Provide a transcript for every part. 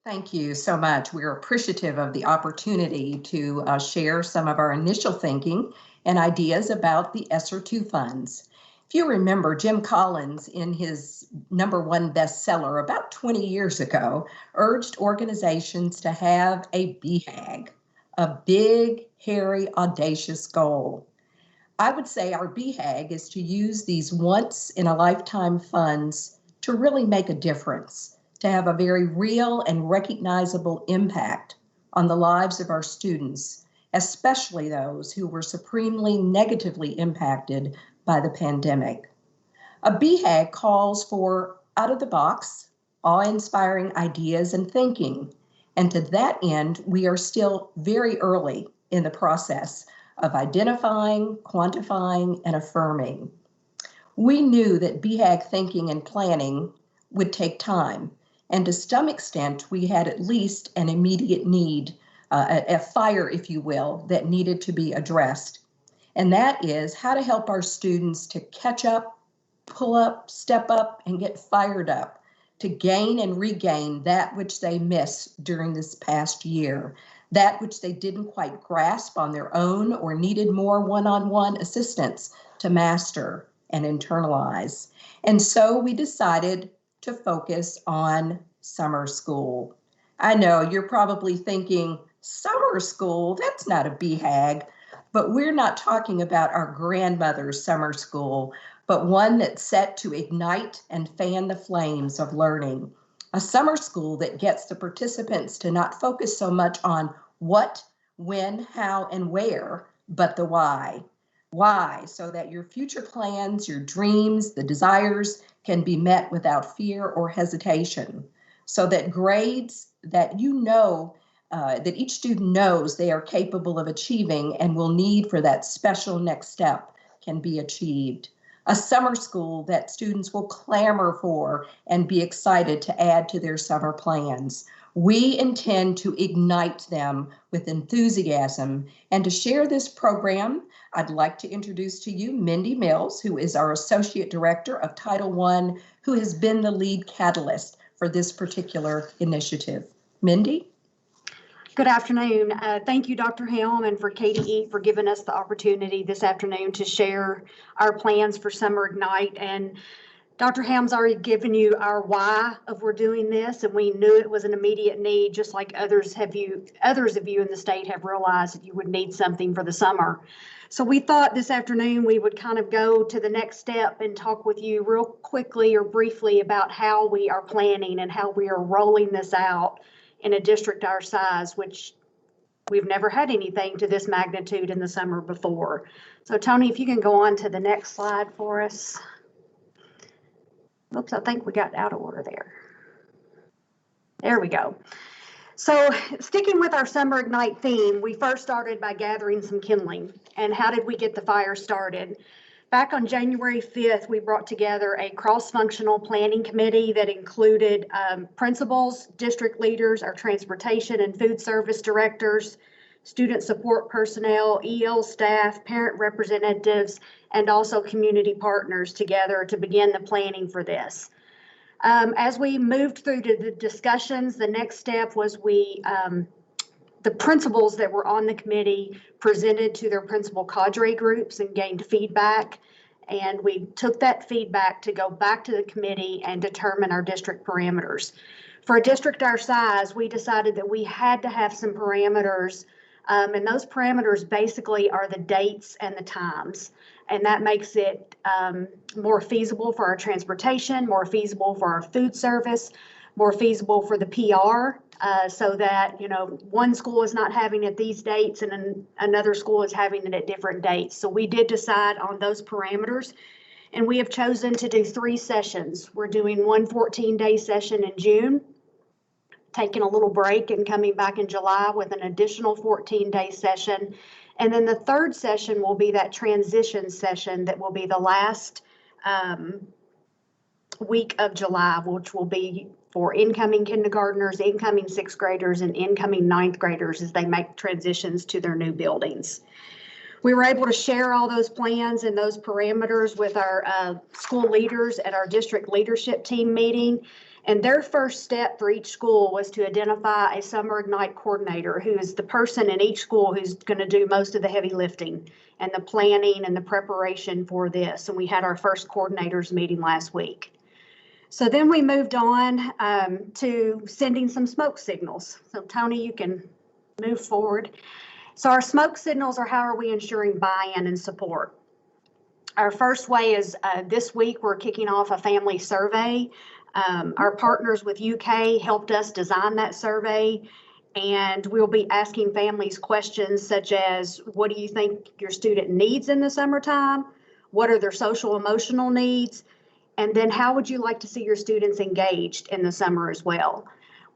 Thank you so much. We're appreciative of the opportunity to share some of our initial thinking and ideas about the ESSER 2 funds. If you remember, Jim Collins, in his #1 bestseller about 20 years ago, urged organizations to have a BHAG, a big, hairy, audacious goal. I would say our BHAG is to use these once-in-a-lifetime funds to really make a difference, to have a very real and recognizable impact on the lives of our students, especially those who were supremely negatively impacted by the pandemic. A BHAG calls for out-of-the-box, awe-inspiring ideas and thinking, and to that end, we are still very early in the process of identifying, quantifying, and affirming. We knew that BHAG thinking and planning would take time, and to some extent, we had at least an immediate need, a fire, if you will, that needed to be addressed. And that is how to help our students to catch up, pull up, step up, and get fired up to gain and regain that which they missed during this past year, that which they didn't quite grasp on their own or needed more one-on-one assistance to master and internalize. And so we decided to focus on summer school. I know you're probably thinking, summer school, that's not a BHAG, but we're not talking about our grandmother's summer school, but one that's set to ignite and fan the flames of learning. A summer school that gets the participants to not focus so much on what, when, how, and where, but the why. Why? So that your future plans, your dreams, the desires can be met without fear or hesitation. So that grades that that each student knows they are capable of achieving and will need for that special next step can be achieved. A summer school that students will clamor for and be excited to add to their summer plans. We intend to ignite them with enthusiasm. And to share this program, I'd like to introduce to you Mindy Mills, who is our Associate Director of Title I, who has been the lead catalyst for this particular initiative. Mindy? Good afternoon. Thank you, Dr. Helm, and for KDE for giving us the opportunity this afternoon to share our plans for Summer Ignite. And Dr. Helm's already given you our why of we're doing this, and we knew it was an immediate need, just like others of you in the state have realized that you would need something for the summer. So we thought this afternoon we would kind of go to the next step and talk with you real quickly or briefly about how we are planning and how we are rolling this out in a district our size, which we've never had anything to this magnitude in the summer before. So Tony, if you can go on to the next slide for us. Oops, I think we got out of order there. There we go. So sticking with our Summer Ignite theme, we first started by gathering some kindling. And how did we get the fire started? Back on January 5th, we brought together a cross-functional planning committee that included principals, district leaders, our transportation and food service directors, student support personnel, EL staff, parent representatives, and also community partners together to begin the planning for this. As we moved through to the discussions, the next step was the principals that were on the committee presented to their principal cadre groups and gained feedback. And we took that feedback to go back to the committee and determine our district parameters. For a district our size, we decided that we had to have some parameters, and those parameters basically are the dates and the times. And that makes it more feasible for our transportation, more feasible for our food service, more feasible for the PR, so that, one school is not having it these dates and another school is having it at different dates. So we did decide on those parameters, and we have chosen to do 3 sessions. We're doing one 14-day session in June, taking a little break and coming back in July with an additional 14-day session. And then the 3rd session will be that transition session that will be the last week of July, which will be for incoming kindergartners, incoming 6th graders, and incoming 9th graders as they make transitions to their new buildings. We were able to share all those plans and those parameters with our school leaders at our district leadership team meeting. And their first step for each school was to identify a Summer Ignite coordinator, who is the person in each school who's going to do most of the heavy lifting and the planning and the preparation for this. And we had our first coordinators meeting last week. So then we moved on to sending some smoke signals. So Tony, you can move forward. So our smoke signals are how are we ensuring buy-in and support. Our first way is this week we're kicking off a family survey. Our partners with UK helped us design that survey, and we'll be asking families questions such as, what do you think your student needs in the summertime? What are their social emotional needs? And then how would you like to see your students engaged in the summer as well?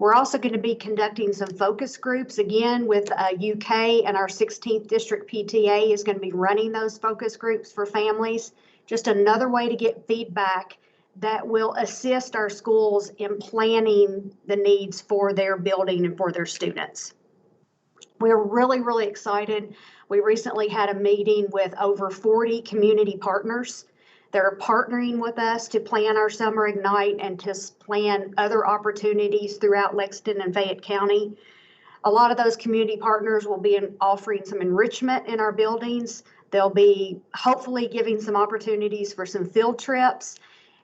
We're also going to be conducting some focus groups again with UK, and our 16th district PTA is going to be running those focus groups for families. Just another way to get feedback that will assist our schools in planning the needs for their building and for their students. We're really, really excited. We recently had a meeting with over 40 community partners that are partnering with us to plan our Summer Ignite and to plan other opportunities throughout Lexington and Fayette County. A lot of those community partners will be offering some enrichment in our buildings. They'll be hopefully giving some opportunities for some field trips.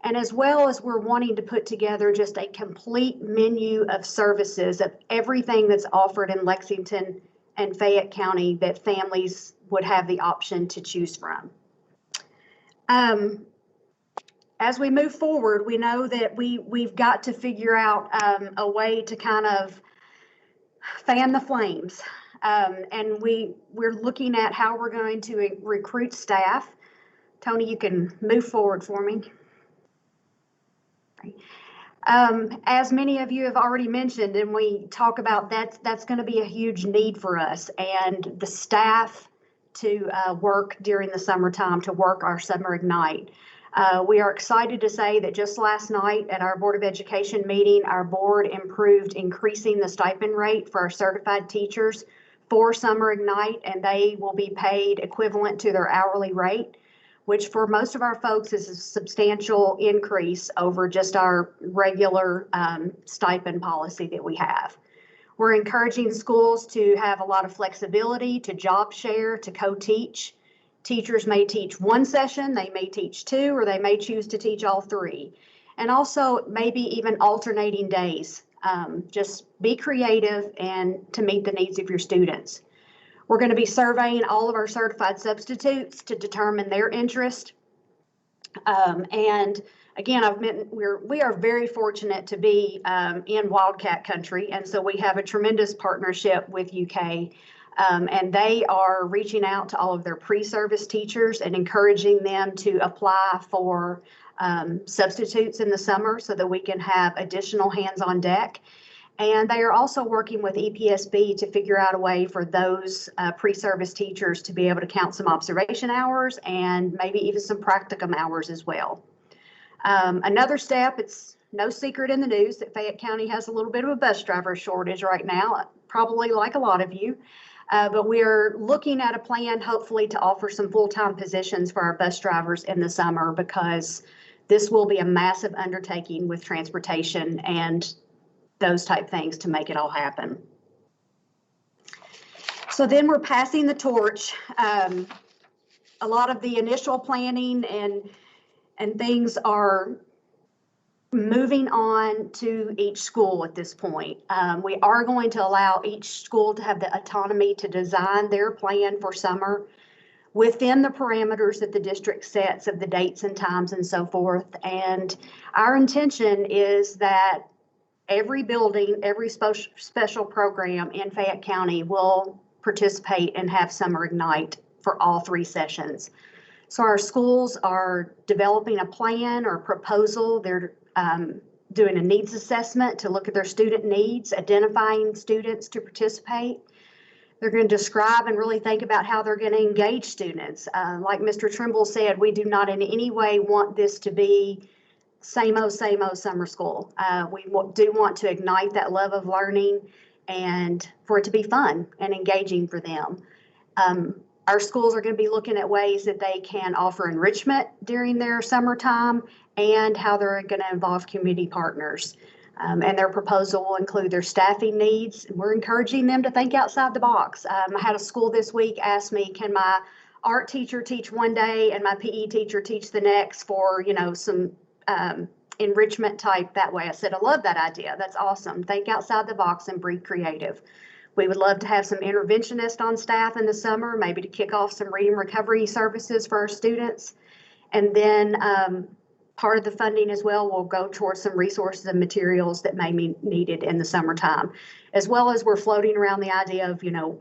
And as well as we're wanting to put together just a complete menu of services of everything that's offered in Lexington and Fayette County that families would have the option to choose from. As we move forward, we know that we've got to figure out a way to kind of fan the flames. And we're looking at how we're going to recruit staff. Tony, you can move forward for me. As many of you have already mentioned, and we talk about that's going to be a huge need for us, and the staff to work during the summertime, to work our Summer Ignite. We are excited to say that just last night at our Board of Education meeting, our board improved increasing the stipend rate for our certified teachers for Summer Ignite, and they will be paid equivalent to their hourly rate, which for most of our folks is a substantial increase over just our regular stipend policy that we have. We're encouraging schools to have a lot of flexibility, to job share, to co-teach. Teachers may teach one session, they may teach two, or they may choose to teach all three. And also maybe even alternating days. Just be creative and to meet the needs of your students. We're going to be surveying all of our certified substitutes to determine their interest. And again, we are very fortunate to be in Wildcat country, and so we have a tremendous partnership with UK, and they are reaching out to all of their pre-service teachers and encouraging them to apply for substitutes in the summer so that we can have additional hands on deck. And they are also working with EPSB to figure out a way for those pre-service teachers to be able to count some observation hours and maybe even some practicum hours as well. Another step, it's no secret in the news that Fayette County has a little bit of a bus driver shortage right now, probably like a lot of you. But we're looking at a plan, hopefully, to offer some full-time positions for our bus drivers in the summer, because this will be a massive undertaking with transportation and those type things to make it all happen. So then we're passing the torch. A lot of the initial planning and things are moving on to each school at this point. We are going to allow each school to have the autonomy to design their plan for summer within the parameters that the district sets of the dates and times and so forth. And our intention is that every building, every special program in Fayette County will participate and have Summer Ignite for all 3 sessions. So our schools are developing a plan or proposal. They're doing a needs assessment to look at their student needs, identifying students to participate. They're going to describe and really think about how they're going to engage students. Like Mr. Trimble said, we do not in any way want this to be same old summer school. We do want to ignite that love of learning and for it to be fun and engaging for them. Our schools are going to be looking at ways that they can offer enrichment during their summertime and how they're going to involve community partners. And their proposal will include their staffing needs. We're encouraging them to think outside the box. I had a school this week ask me, can my art teacher teach one day and my PE teacher teach the next for, some enrichment type that way? I said, I love that idea. That's awesome. Think outside the box and be creative. We would love to have some interventionists on staff in the summer, maybe to kick off some reading recovery services for our students. And then part of the funding as well will go towards some resources and materials that may be needed in the summertime, as well as we're floating around the idea of,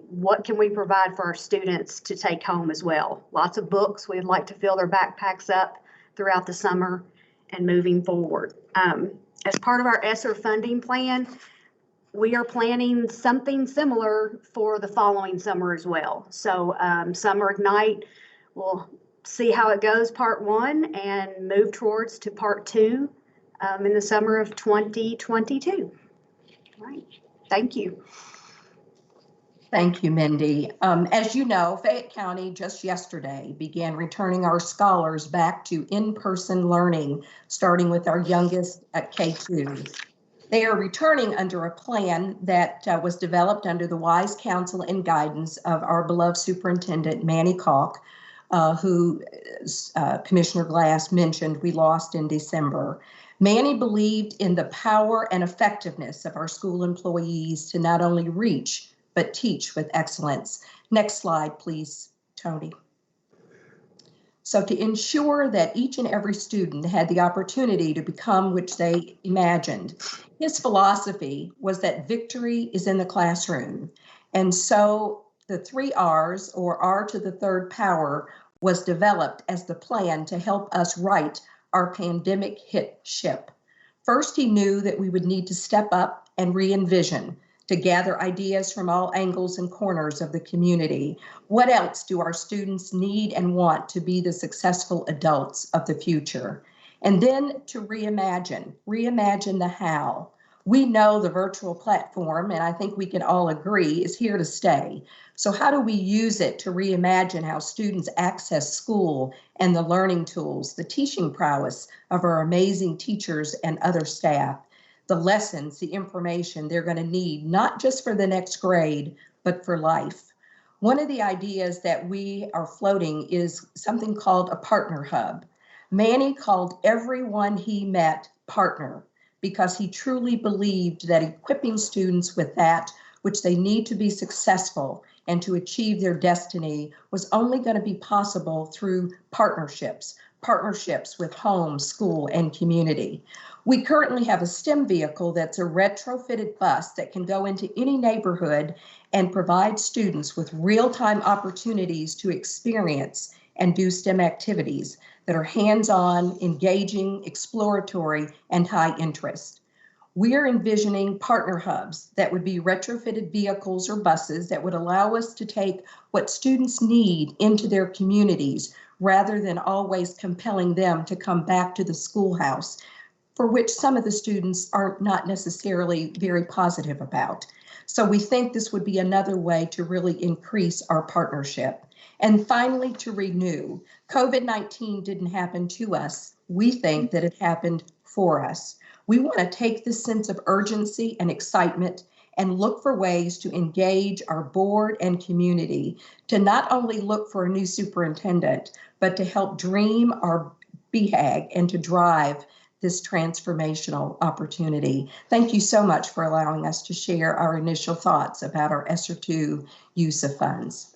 what can we provide for our students to take home as well? Lots of books. We'd like to fill their backpacks up throughout the summer and moving forward. As part of our ESSER funding plan, we are planning something similar for the following summer as well. So Summer Ignite will see how it goes, part one, and move towards to part two in the summer of 2022. All right, thank you. Thank you, Mindy. As you know, Fayette County just yesterday began returning our scholars back to in-person learning, starting with our youngest at K2. They are returning under a plan that was developed under the wise counsel and guidance of our beloved Superintendent Manny Kalk, who Commissioner Glass mentioned we lost in December. Manny believed in the power and effectiveness of our school employees to not only reach, but teach with excellence. Next slide, please, Tony. So to ensure that each and every student had the opportunity to become which they imagined, his philosophy was that victory is in the classroom. And so the 3 R's, or R to the third power, was developed as the plan to help us right our pandemic hit ship. First, he knew that we would need to step up and re-envision, to gather ideas from all angles and corners of the community. What else do our students need and want to be the successful adults of the future? And then to reimagine the how. We know the virtual platform, and I think we can all agree, is here to stay. So how do we use it to reimagine how students access school and the learning tools, the teaching prowess of our amazing teachers and other staff, the lessons, the information they're going to need, not just for the next grade, but for life? One of the ideas that we are floating is something called a partner hub. Manny called everyone he met partner, because he truly believed that equipping students with that which they need to be successful and to achieve their destiny was only going to be possible through partnerships with home, school, and community. We currently have a STEM vehicle that's a retrofitted bus that can go into any neighborhood and provide students with real-time opportunities to experience and do STEM activities that are hands-on, engaging, exploratory, and high interest. We are envisioning partner hubs that would be retrofitted vehicles or buses that would allow us to take what students need into their communities rather than always compelling them to come back to the schoolhouse, for which some of the students are not necessarily very positive about. So we think this would be another way to really increase our partnership. And finally, to renew. COVID-19 didn't happen to us. We think that it happened for us. We want to take this sense of urgency and excitement and look for ways to engage our board and community to not only look for a new superintendent, but to help dream our BHAG and to drive this transformational opportunity. Thank you so much for allowing us to share our initial thoughts about our ESSER II use of funds.